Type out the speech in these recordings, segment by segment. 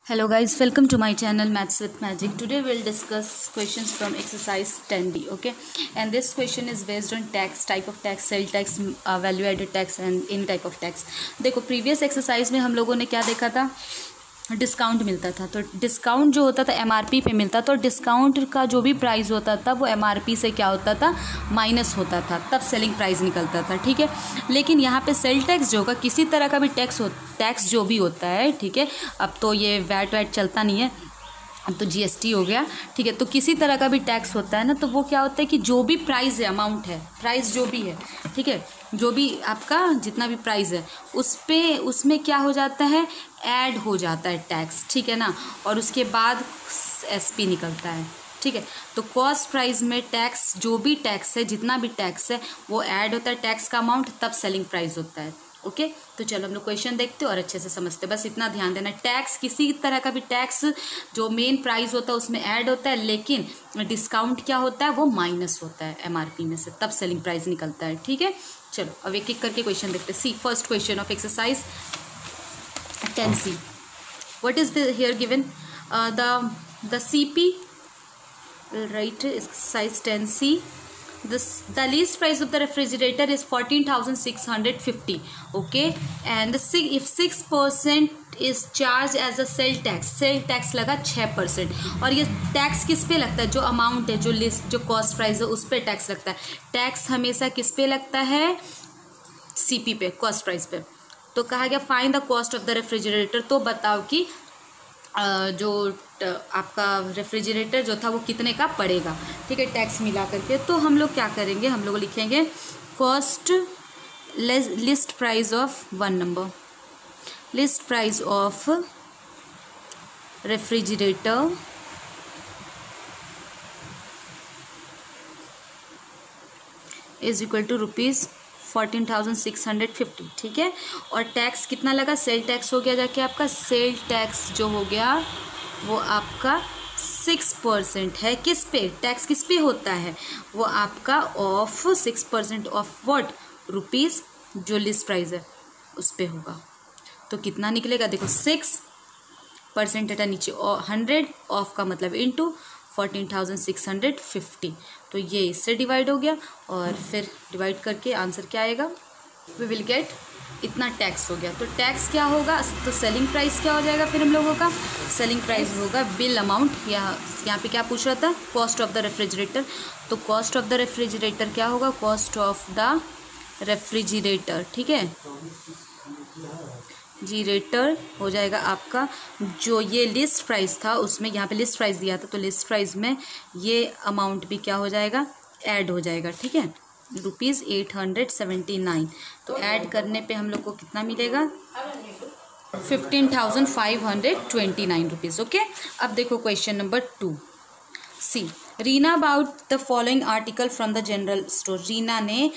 Hello guys, welcome to my channel Maths with Magic. Today we'll discuss questions from exercise 10D, okay? And this question is based on tax, type of tax, sale tax, value added tax and any type of tax. देखो previous exercise में हम लोगों ने क्या देखा था, discount मिलता था। तो डिस्काउंट जो होता था एमआरपी पे मिलता, तो डिस्काउंट का जो भी प्राइस होता था वो एमआरपी से क्या होता था, माइनस होता था, तब सेलिंग प्राइस निकलता था, ठीक है। लेकिन यहाँ पे सेल टैक्स जो होगा, किसी तरह का भी टैक्स जो भी होता है, ठीक है। अब तो ये वैट चलता नहीं है, अब तो जीएसटी हो गया, ठीक है। तो किसी तरह का भी टैक्स होता है ना, तो वो क्या होता है कि जो भी प्राइस है, अमाउंट है, प्राइस जो भी है, ठीक है, जो भी आपका जितना भी प्राइस है उसमें क्या हो जाता है, ऐड हो जाता है टैक्स, ठीक है ना। और उसके बाद एसपी निकलता है, ठीक है। तो कॉस्ट प्राइस में टैक्स, जो भी टैक्स है, जितना भी टैक्स है वो ऐड होता है टैक्स का अमाउंट, तब सेलिंग प्राइस होता है, ओके। तो चलो हम लोग क्वेश्चन देखते हैं और अच्छे से समझते हैं। बस इतना ध्यान देना, टैक्स किसी तरह का भी टैक्स जो मेन प्राइस होता है उसमें ऐड होता है, लेकिन डिस्काउंट क्या होता है, वो माइनस होता है एमआरपी में से, तब सेलिंग प्राइस निकलता है, ठीक है। चलो अब एक एक करके क्वेश्चन देखते हैं। See first question of exercise 10C. What is here given? The CP, right? Exercise 10C. The least price of the refrigerator is 14,650. Okay, and if 6% is charged as a sale tax लगा 6%। और ये tax किस पे लगता है, जो amount है, जो लिस्ट, जो कॉस्ट प्राइस है, उस पे टैक्स लगता है। टैक्स हमेशा किस पे लगता है, सीपी पे, कॉस्ट प्राइस पे। तो कहा गया find the cost of the refrigerator. तो बताओ कि जो आपका रेफ्रिजरेटर जो था वो कितने का पड़ेगा, ठीक है, टैक्स मिला करके। तो हम लोग क्या करेंगे, हम लोग लिखेंगे cost list price of 1 number, list price of refrigerator is equal to rupees 14,650, ठीक है। और टैक्स कितना लगा, सेल टैक्स हो गया जाके आपका, सेल टैक्स जो हो गया वो आपका 6% है। किस पे टैक्स, किस पे होता है वो आपका, ऑफ 6% ऑफ व्हाट, रुपीज़, जो लिस्ट प्राइस है उस पे होगा। तो कितना निकलेगा, देखो 6% हटा नीचे 100, ऑफ का मतलब इनटू 14,650। तो ये इससे डिवाइड हो गया, और फिर डिवाइड करके आंसर क्या आएगा, वी विल गेट इतना टैक्स हो गया। तो टैक्स क्या होगा, तो सेलिंग प्राइस क्या हो जाएगा फिर हम लोगों का, सेलिंग प्राइस होगा बिल अमाउंट, यहाँ पे क्या पूछ रहा था, कॉस्ट ऑफ द रेफ्रिजरेटर। तो कॉस्ट ऑफ द रेफ्रिजरेटर क्या होगा, कॉस्ट ऑफ द रेफ्रिजरेटर, ठीक है, जीरेटर हो जाएगा आपका, जो ये लिस्ट प्राइस था उसमें, यहाँ पे लिस्ट प्राइस दिया था, तो लिस्ट प्राइस में ये अमाउंट भी क्या हो जाएगा, ऐड हो जाएगा, ठीक है, रुपीज़ 879। तो ऐड करने पे हम लोग को कितना मिलेगा, 15,529 रुपीज़, ओके। अब देखो question number 2, see Reena about the following article from the general store. Reena ने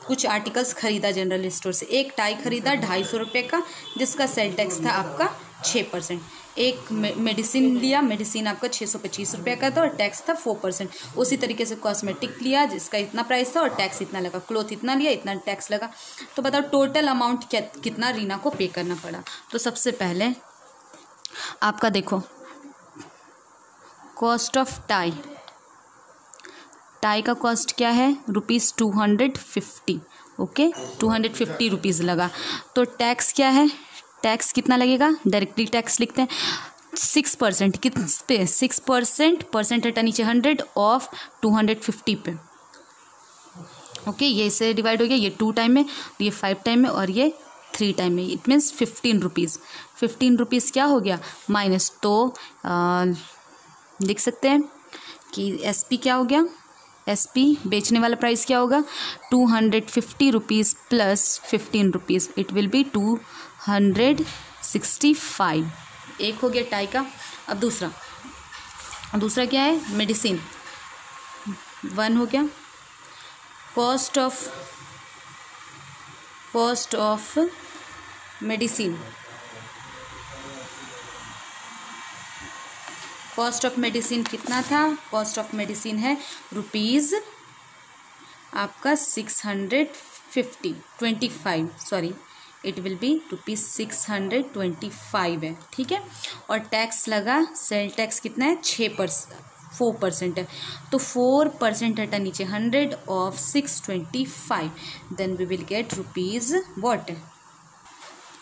कुछ आर्टिकल्स खरीदा जनरल स्टोर से। एक टाई खरीदा 250 रुपये का, जिसका सेल टैक्स था आपका 6%। एक मेडिसिन लिया, मेडिसिन आपका 625 रुपये का था और टैक्स था 4%। उसी तरीके से कॉस्मेटिक लिया, जिसका इतना प्राइस था और टैक्स इतना लगा। क्लोथ इतना लिया, इतना टैक्स लगा। तो बताओ टोटल अमाउंट कितना रीना को पे करना पड़ा। तो सबसे पहले आपका देखो कॉस्ट ऑफ टाई का कॉस्ट क्या है, रुपीज़ 250, ओके, 250 रुपीज़ लगा। तो टैक्स क्या है, टैक्स कितना लगेगा, डायरेक्टली टैक्स लिखते हैं 6%, किस पे, 6%, परसेंट हटा नीचे 100 ऑफ 250 पे, ओके। ये इससे डिवाइड हो गया, ये 2 टाइम में, ये 5 टाइम में और ये 3 टाइम में, इट मीन्स 15 रुपीज़। 15 रुपीज़ क्या हो गया, माइनस। तो लिख सकते हैं कि एसपी क्या हो गया, एसपी बेचने वाला प्राइस क्या होगा, 250 rupees plus 15 rupees, it will B 265। एक हो गया टाई का। अब दूसरा क्या है, मेडिसिन 1 हो गया। Cost of medicine, cost of medicine कितना था, कॉस्ट ऑफ मेडिसिन है रुपीज़ आपका 625, इट विल बी ₹625 है, ठीक है। और टैक्स लगा, सेल टैक्स कितना है 4% है, तो 4% हटा नीचे 100 of 625, then we will get rupees what,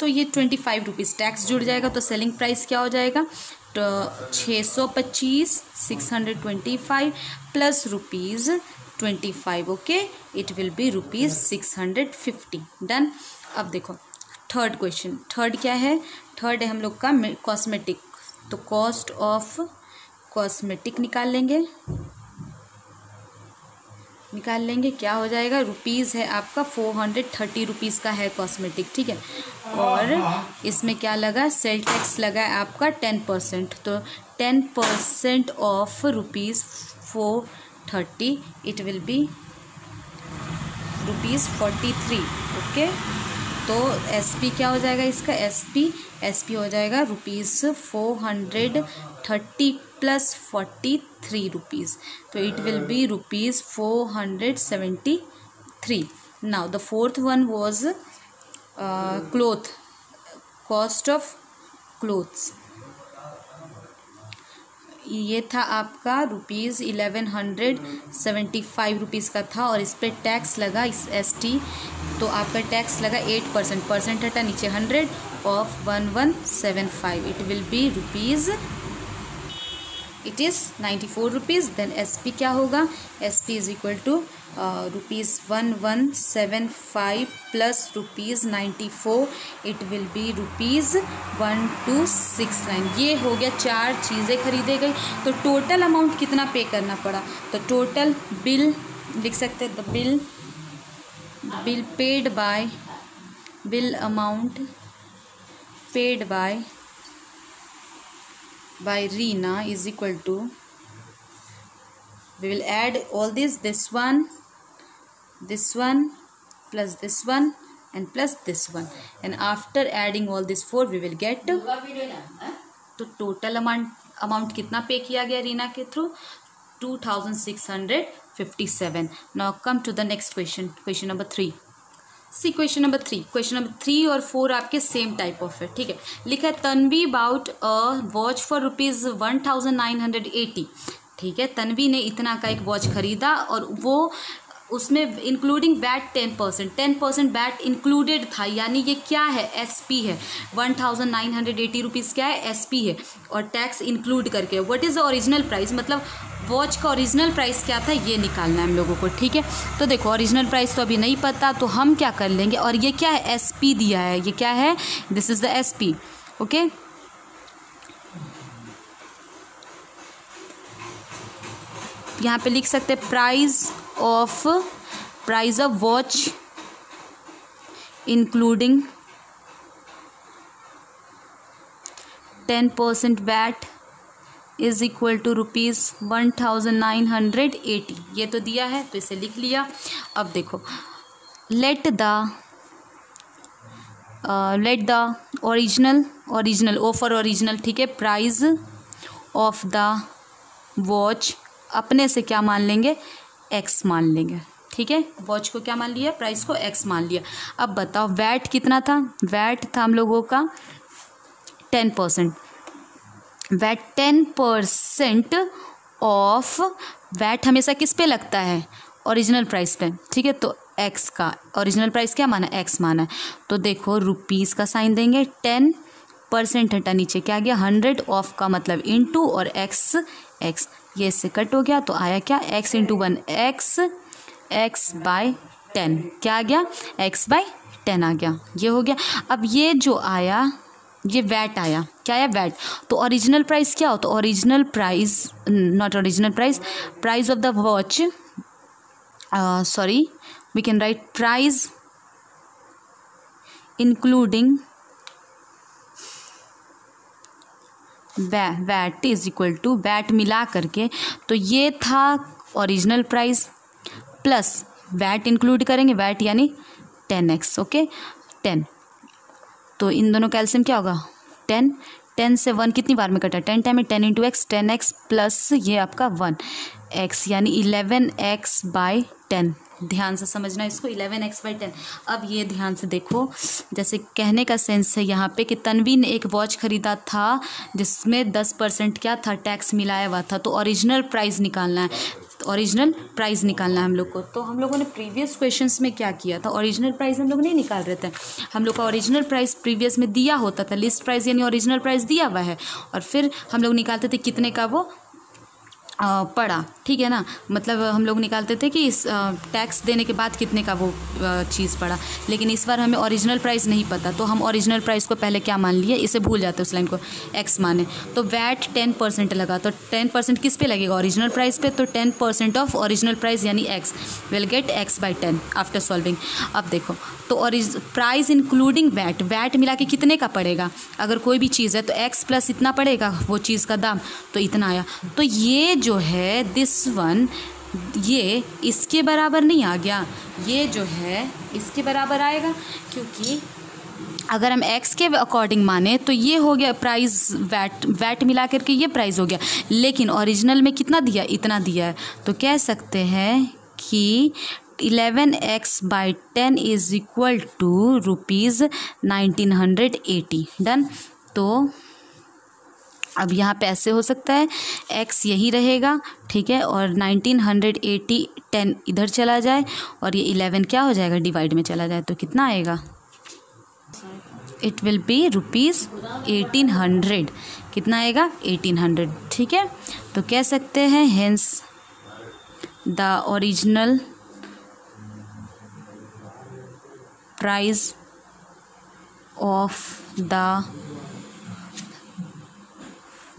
तो ये 25 रुपीज़ टैक्स जुड़ जाएगा, तो सेलिंग प्राइस क्या हो जाएगा, तो 625 625 plus ₹25, okay, it will B ₹650, done. अब देखो थर्ड क्वेश्चन, थर्ड क्या है, थर्ड है हम लोग का कॉस्मेटिक, तो कॉस्ट ऑफ कॉस्मेटिक निकाल लेंगे, क्या हो जाएगा, रुपीज़ है आपका 430 रुपीज़ का है कॉस्मेटिक, ठीक है। और इसमें क्या लगा, सेल टैक्स लगा है आपका 10%, तो 10% of ₹430, it will B ₹43, okay. तो SP क्या हो जाएगा इसका, SP हो जाएगा ₹430 प्लस 43 रुपीज़, तो it will B ₹473। Now the fourth one was cloth, cost of clothes, ये था आपका ₹1175 रुपीज़ का था, और इस पर टैक्स लगा इस ST, तो आपका टैक्स लगा 8%, परसेंट हटा नीचे 100 of 1175, it will be it is 94 rupees. Then SP क्या होगा, SP is equal to ₹1175 plus ₹94, it will be ₹1269। ये हो गया, 4 चीज़ें खरीदे गई, तो टोटल अमाउंट कितना पे करना पड़ा, तो टोटल बिल लिख सकते हैं, the bill paid by, bill amount paid by Reena is equal to, we will add all this one plus this one and plus this one, and after adding all this 4 we will get, तो total amount कितना pay किया गया रीना के through, 2657। Now come to the next question, question number 3। See question number 3 और 4 आपके same type of है, ठीक है। लिखा है Tanvi bought a watch for ₹1980, ठीक है। तन्वी ने इतना का एक वॉच खरीदा, और वो उसमें इंक्लूडिंग वैट 10% वैट इंक्लूडेड था, यानी ये क्या है, SP है, 1980 रुपीज़ क्या है, SP है, और टैक्स इंक्लूड करके। What is the original price, मतलब वॉच का ओरिजिनल प्राइस क्या था, ये निकालना है हम लोगों को, ठीक है। तो देखो ओरिजिनल प्राइस तो अभी नहीं पता, तो हम क्या कर लेंगे, और ये क्या है, SP दिया है, ये क्या है, this is the SP, okay. यहाँ पे लिख सकते हैं price of watch including 10% VAT is equal to ₹1980, ये तो दिया है, तो इसे लिख लिया। अब देखो let the original offer original, ठीक है, प्राइस ऑफ द वॉच अपने से क्या मान लेंगे, X मान लेंगे, ठीक है। वॉच को क्या मान लिया, प्राइस को X मान लिया। अब बताओ वैट कितना था, वैट था हम लोगों का 10%, वैट 10% ऑफ वैट हमेशा किस पे लगता है, ओरिजिनल प्राइस पे, ठीक है। तो X का ओरिजिनल प्राइस क्या माना, X माना है, तो देखो रुपीज़ का साइन देंगे, 10% हटा नीचे क्या गया 100 ऑफ का मतलब इनटू, और X ये इससे कट हो गया, तो आया क्या X इंटू 1 X बाय 10, क्या आ गया X बाय 10 आ गया, ये हो गया। अब ये जो आया ये वैट आया, क्या आया वैट, तो ओरिजिनल प्राइस क्या हो, तो original price not original price, price of the watch, sorry we can write price including VAT is equal to VAT मिला करके, तो ये था original price plus VAT include करेंगे, वैट यानी 10x, ओके 10, तो इन दोनों का एलसीएम क्या होगा 10 से 1 कितनी बार में कटा, 10 टाइम में 10 इंटू एक्स, 10x प्लस ये आपका 1x यानी 11x बाई 10, ध्यान से समझना इसको। 11x/10। अब ये ध्यान से देखो, जैसे कहने का सेंस है यहाँ पे कि तन्वी ने एक वॉच ख़रीदा था जिसमें 10% क्या था, टैक्स मिलाया हुआ था। तो ओरिजिनल प्राइस निकालना है, ओरिजिनल प्राइस निकालना है हम लोग को। तो हम लोगों ने प्रीवियस क्वेश्चंस में क्या किया था, ओरिजिनल प्राइस हम लोग नहीं निकाल रहे थे। हम लोग का ओरिजिनल प्राइस प्रीवियस में दिया होता था, लिस्ट प्राइस यानी ओरिजिनल प्राइस दिया हुआ है, और फिर हम लोग निकालते थे कितने का वो पड़ा, ठीक है ना। मतलब हम लोग निकालते थे कि इस टैक्स देने के बाद कितने का वो चीज़ पड़ा। लेकिन इस बार हमें ओरिजिनल प्राइस नहीं पता, तो हम ओरिजिनल प्राइस को पहले क्या मान लिए, इसे भूल जाते उस लाइन को, एक्स माने। तो वैट 10% लगा, तो 10% किस पे लगेगा, ओरिजिनल प्राइस पे। तो 10% ऑफ ओरिजिनल प्राइस यानी x will get x/10 after solving. अब देखो, तो प्राइस इंक्लूडिंग वैट, वैट मिला के कितने का पड़ेगा, अगर कोई भी चीज़ है तो x प्लस इतना पड़ेगा वो चीज़ का दाम, तो इतना आया। तो ये जो है दिस वन, ये इसके बराबर नहीं आ गया, ये जो है इसके बराबर आएगा, क्योंकि अगर हम x के अकॉर्डिंग माने तो ये हो गया प्राइस, वैट मिला करके ये प्राइस हो गया। लेकिन ओरिजिनल में कितना दिया, इतना दिया है। तो कह सकते हैं कि 11x/10 is equal to ₹1980। Done. तो अब यहाँ पे ऐसे हो सकता है, x यही रहेगा, ठीक है, और 1980 10 इधर चला जाए, और ये 11 क्या हो जाएगा, डिवाइड में चला जाए, तो कितना आएगा, इट विल बी ₹1800। कितना आएगा, 1800, ठीक है। तो कह सकते हैं hence the original price of the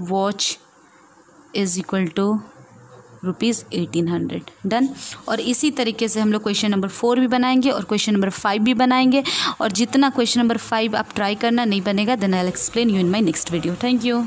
watch is equal to ₹1800। Done. और इसी तरीके से हम लोग क्वेश्चन नंबर 4 भी बनाएंगे और क्वेश्चन नंबर 5 भी बनाएंगे, और जितना क्वेश्चन नंबर 5 आप ट्राई करना नहीं बनेगा, then I will explain you in my next video. Thank you.